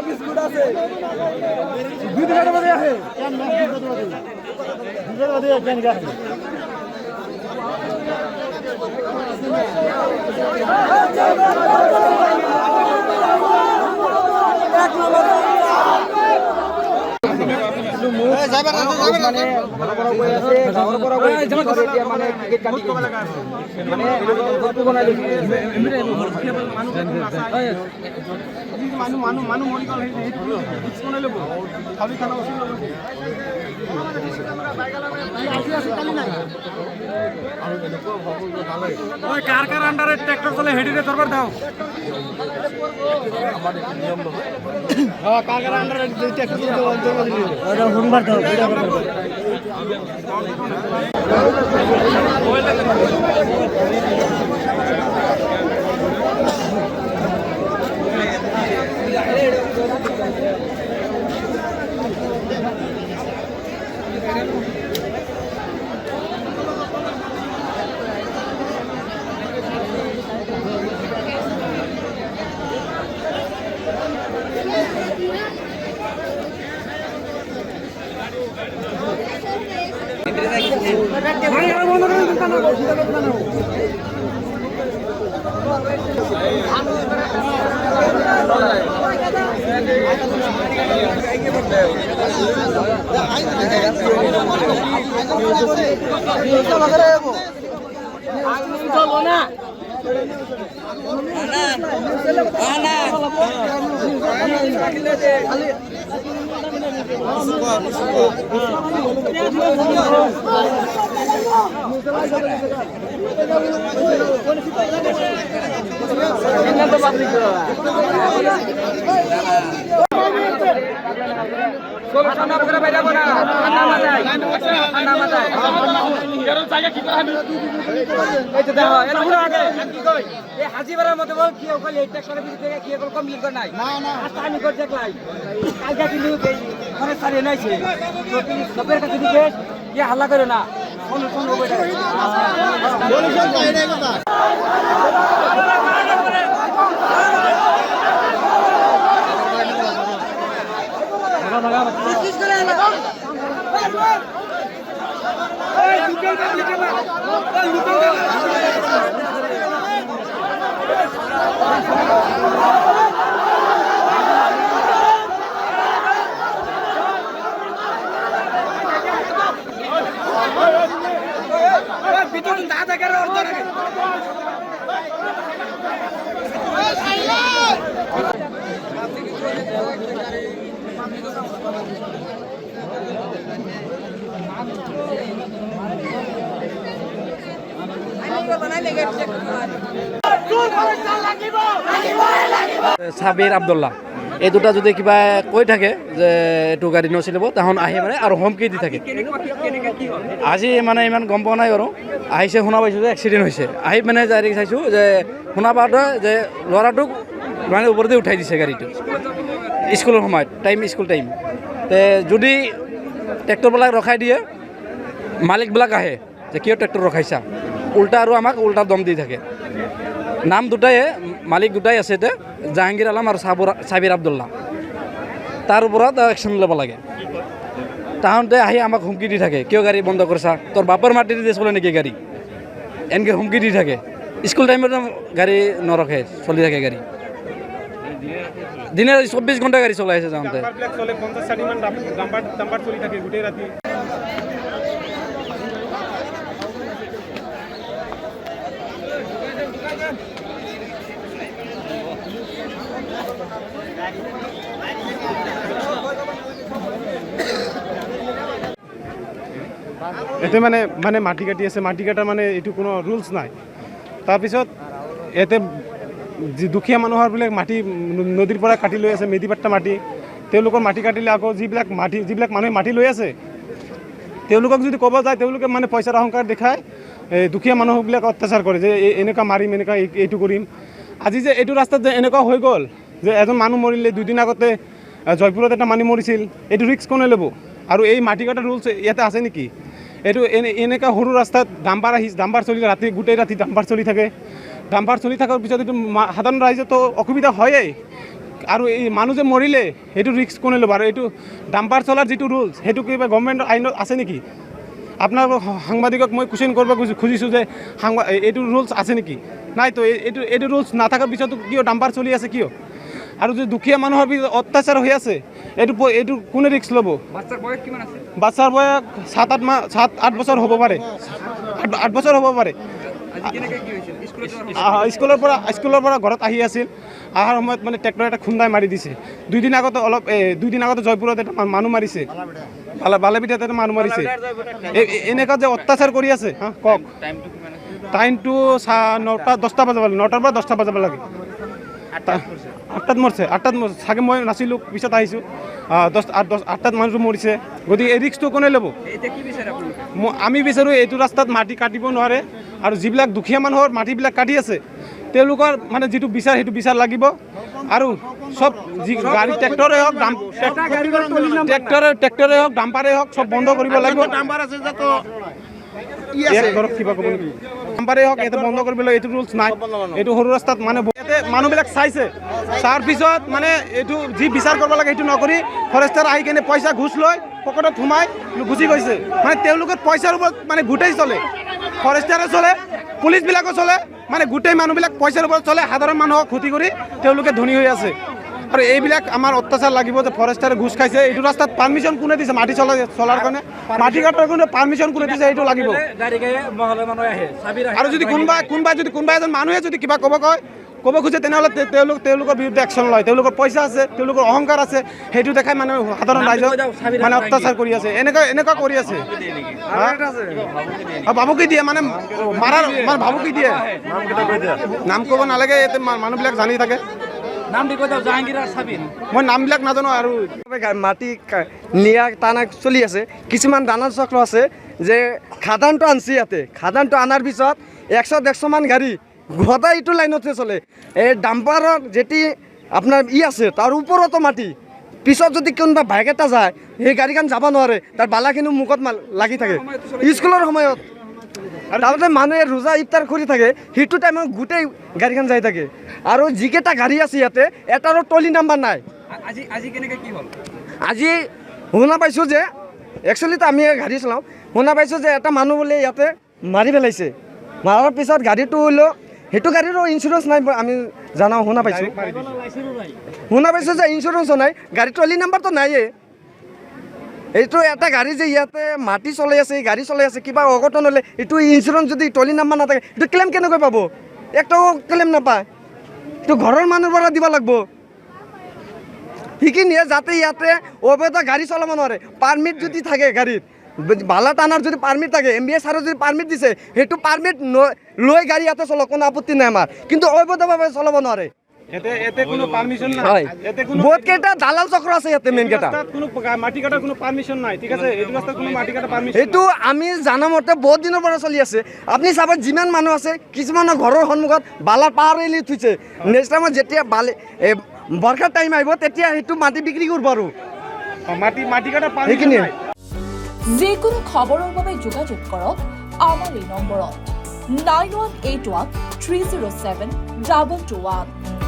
biscuit আছে কার কার আন্ডারে tractor চলে হেডিরে দরবার দাও কার কার আন্ডারে ট্রাক্টর চলে দরবার দিও ওটা হুনবার দাও ভিডিও করতে হাজিবারের মধ্যে বল কি ওখানে এই ট্যাক্সের বিরুদ্ধে কি এখন কমপ্লিট করে নাই না না আমি করে দেখলাই কালকে কিন্তু অনেক সারি নাইছে তো তুমি সবের কাছে দিকে কি হাল্লা করে না কোন কোন হবে এটা বলেছেন তাই না কথা কোশিশ করে না এই দুটো ভিতরে দাদা করে অর্ধ রাখে সাবির আব্দুল্লাহ এই দুটা যদি কিবা কৈ থাকে যে এইটো গাড়ী নচলিব তাহন আহি মানে আৰু হুমকি দি থাকে আজি মানে ইমান গম পোৱা নাই আৰু আহিছে শুনা পাইছোঁ যে এক্সিডেণ্ট হৈছে আহি মানে যাই চাইছোঁ যে শুনা পাওঁতে যে ল'ৰাটোক মানে ওপৰতে উঠাই দিছে গাড়ীটো স্কুলৰ সময়ত স্কুল টাইম তে যদি ট্ৰেক্টৰবিলাক ৰখাই দিয়ে মালিকবিলাক আহে যে কিয় ট্ৰেক্টৰ ৰখাইছা উল্টা আৰু আমাক উল্টা দম দি থাকে নাম দুটাই মালিক দুটাই আছে এতিয়া জাহাংগীৰ আলম আৰু সাবিৰ আব্দুল্লাহ তাৰ ওপৰত একশ্যন ল'ব লাগে তাহাঁতে আহি আমাক হুমকি দি থাকে কিয় গাড়ী বন্ধ কৰিছা তোৰ বাপৰ মাটি দি চলে নেকি গাড়ী এনেকৈ হুমকি দি থাকে স্কুল টাইমত গাড়ী নৰখে চলি থাকে গাড়ী দিনে 24 ঘণ্টা গাড়ী চলাই আছে যাওঁতে এতে মানে মানে মাটি কাটি আছে মাটি কাটাৰ মানে এইটো কোনো ৰুলছ নাই তাৰপিছত এতে দুখীয়া মানুহৰবিলাক মাটি নদীৰ পৰা কাটি লৈ আছে মেডিপাট্টা মাটি তেওঁলোকৰ মাটি কাটিলে আকৌ যিবিলাক মানুহে মাটি লৈ আছে তেওঁলোকক যদি ক'ব যায় তেওঁলোকে মানে পইচাৰ অহংকাৰ দেখায় দুখীয়া মানুহবিলাক অত্যাচাৰ কৰে যে এনেকুৱা মাৰিম এনেকুৱা এইটো কৰিম আজি যে এইটো ৰাস্তাত যে এনেকুৱা হৈ গ'ল যে এজন মানুহ মৰিলে দুদিন আগতে জয়পুৰত এটা মানুহ মৰিছিল এইটো ৰিস্ক কোনে ল'ব আৰু এই মাটি কাটাৰ ৰুলছ ইয়াতে আছে নেকি এইটো এনেকুৱা সৰু ৰাস্তাত ডাম্পাৰ চলি ৰাতি গোটেই ৰাতি ডাম্পাৰ চলি থাকে ডাম্পাৰ চলি থকাৰ পিছত এইটো সাধাৰণ ৰাইজতো অসুবিধা হয়েই আৰু এই মানুহ যে মৰিলে সেইটো ৰিস্ক কোনে ল'ব আৰু এইটো ডাম্পাৰ চলাৰ যিটো ৰুলছ সেইটো কিবা গভৰ্ণমেণ্টৰ আইনত আছে নেকি আপোনাৰ সাংবাদিকক মই কুৱেশ্যন কৰিব খুজিছোঁ যে এইটো ৰুলছ আছে নেকি নাই তো এইটো ৰুলছ নাথাকাৰ পিছতো কিয় ডাম্পাৰ চলি আছে কিয় আৰু যে দুখীয়া মানুহৰ অত্যাচাৰ হৈ আছে এইটো কোনে ৰিস্ক ল'ব বাচ্চাৰ বয়স 7-8 বছৰ হ'ব পাৰে 8 বছৰ হ'ব পাৰে স্কুলৰ পৰা ঘৰত আহি আছিল অহাৰ সময়ত মানে ট্ৰেক্টৰ এটা খুন্দাই মাৰি দিছে 2 দিন আগতে জয়পুৰত এটা মানুহ মাৰিছে বালাপিঠাত এটা মানুহ মাৰিছে এনেকুৱা যে অত্যাচাৰ কৰি আছে কওক টাইমটো 9টা 10টা বাজাব লাগে 9টাৰ পৰা 10টা বাজাব লাগে 8টাত মৰিছে চাগে মই নাছিলোঁ পিছত আহিছোঁ 8টাত মানুহটো মৰিছে গতিকে এই ৰিস্কটো কোনে ল'ব আমি বিচাৰোঁ এইটো ৰাস্তাত মাটি কাটিব নোৱাৰে আৰু যিবিলাক দুখীয়া মানুহৰ মাটিবিলাক কাটি আছে তেওঁলোকৰ মানে যিটো বিচাৰ সেইটো বিচাৰ লাগিব আৰু সব যি গাড়ী ট্ৰেক্টৰে হওক ট্ৰেক্টৰে হওক ডাম্পাৰে হওক সব বন্ধ কৰিব লাগিব ডাম্পাৰে হওক এইটো বন্ধ কৰিব লাগিব এইটো ৰুলছ নাই এইটো সৰু ৰাস্তাত মানে ইয়াতে মানুহবিলাক চাইছে চাৰ পিছত মানে এইটো যি বিচাৰ কৰিব লাগে সেইটো নকৰি ফৰেষ্টাৰ আহি কেনে পইচা ঘুচ লৈ পকেটত সোমাই গুচি গৈছে মানে তেওঁলোকৰ পইচাৰ ওপৰত মানে গোটেই চলে ফৰেষ্টাৰে চলে পুলিচবিলাকো চলে মানে গোটেই মানুহবিলাক পইচাৰ ওপৰত চলে সাধাৰণ মানুহক ক্ষতি কৰি তেওঁলোকে ধনী হৈ আছে আৰু এইবিলাক আমাৰ অত্যাচাৰ লাগিব যে ফৰেষ্টাৰে ঘুচ খাইছে এইটো ৰাস্তাত পাৰ্মিশ্যন কোনে দিছে মাটি চলাৰ কাৰণে মাটি কাটাৰ কাৰণে পাৰ্মিশ্যন কোনে দিছে এইটো লাগিব আৰু যদি কোনোবা এজন মানুহে যদি কিবা ক'ব খোজে তেনেহ'লে তেওঁলোকৰ বিৰুদ্ধে একশ্যন লয় তেওঁলোকৰ পইচা আছে তেওঁলোকৰ অহংকাৰ আছে সেইটো দেখাই মানে সাধাৰণ ৰাইজক মানে অত্যাচাৰ কৰি আছে এনেকুৱা কৰি আছে ভাবুকি দিয়ে মানে মাৰাৰ মানে ভাবুকি দিয়ে নাম ক'ব নালাগে ইয়াতে মানুহবিলাক জানি থাকে মই নামবিলাক নাজানো আৰু মাটি নিয়া টানা চলি আছে কিছুমান দানা চক্ৰ আছে যে খাদানটো আনছি ইয়াতে খাদানটো অনাৰ পিছত 100-150 মান গাড়ী সদায় এইটো লাইনতে চলে এই ডাম্পাৰৰ যেটি আপোনাৰ আছে তাৰ ওপৰতো মাটি পিছত যদি কোনোবা বাইক এটা যায় সেই গাড়ীখন যাব নোৱাৰে তাৰ বালাখিনি মুখত লাগি থাকে স্কুলৰ সময়ত তাৰপিছত মানুহে ৰোজা ইফতাৰ কৰি থাকে সেইটো টাইমত গোটেই গাড়ীখন যাই থাকে আৰু যিকেইটা গাড়ী আছে ইয়াতে এটাৰো টলি নাম্বাৰ নাই আজি শুনা পাইছোঁ যে একচুৱেলিতো আমি গাড়ী চলাওঁ শুনা পাইছোঁ যে এটা মানুহ বোলে ইয়াতে মাৰি পেলাইছে মাৰাৰ পিছত গাড়ীটো হ'লেও সেইটো গাড়ীৰো ইঞ্চুৰেঞ্চ নাই আমি জানাওঁ শুনা পাইছোঁ যে ইঞ্চুৰেঞ্চো নাই গাড়ী টলি নাম্বাৰটো নাইয়ে এইটো এটা গাড়ী যে ইয়াতে মাটি চলাই আছে গাড়ী চলাই আছে কিবা অঘটন হ'লে এইটো ইঞ্চুৰেঞ্চ যদি টলি নাম্বাৰ নাথাকে এইটো ক্লেইম কেনেকৈ পাব একটাও ক্লেইম নাপায় এইটো ঘৰৰ মানুহৰ পৰা দিব লাগিব সেইখিনিয়ে যাতে ইয়াতে অবৈধ গাড়ী চলাব নোৱাৰে পাৰ্মিট যদি থাকে গাড়ীত বালা টানাৰ যদি পাৰ্মিট থাকে MBS আৰু যদি পাৰ্মিট দিছে সেইটো পাৰ্মিট লৈ গাড়ী ইয়াতে চলক কোনো আপত্তি নাই আমাৰ কিন্তু অবৈধভাৱে চলাব নোৱাৰে বহুত কেইটা দালাল চক্ৰ আছে ইয়াতে মেইন কেইটা এইটো আমি জানা মতে বহুত দিনৰ পৰা চলি আছে আপুনি চাব যিমান মানুহ আছে কিছুমানৰ ঘৰৰ সন্মুখত বালাৰ পাহাৰ এলি থৈছে নেক্সট টাইমত যেতিয়া বৰ্ষাৰ টাইম আহিব তেতিয়া সেইটো মাটি বিক্ৰী কৰিব আৰু সেইখিনিয়ে যিকোনো খবৰৰ বাবে যোগাযোগ কৰক আমাৰ এই নম্বৰত 9181 307 221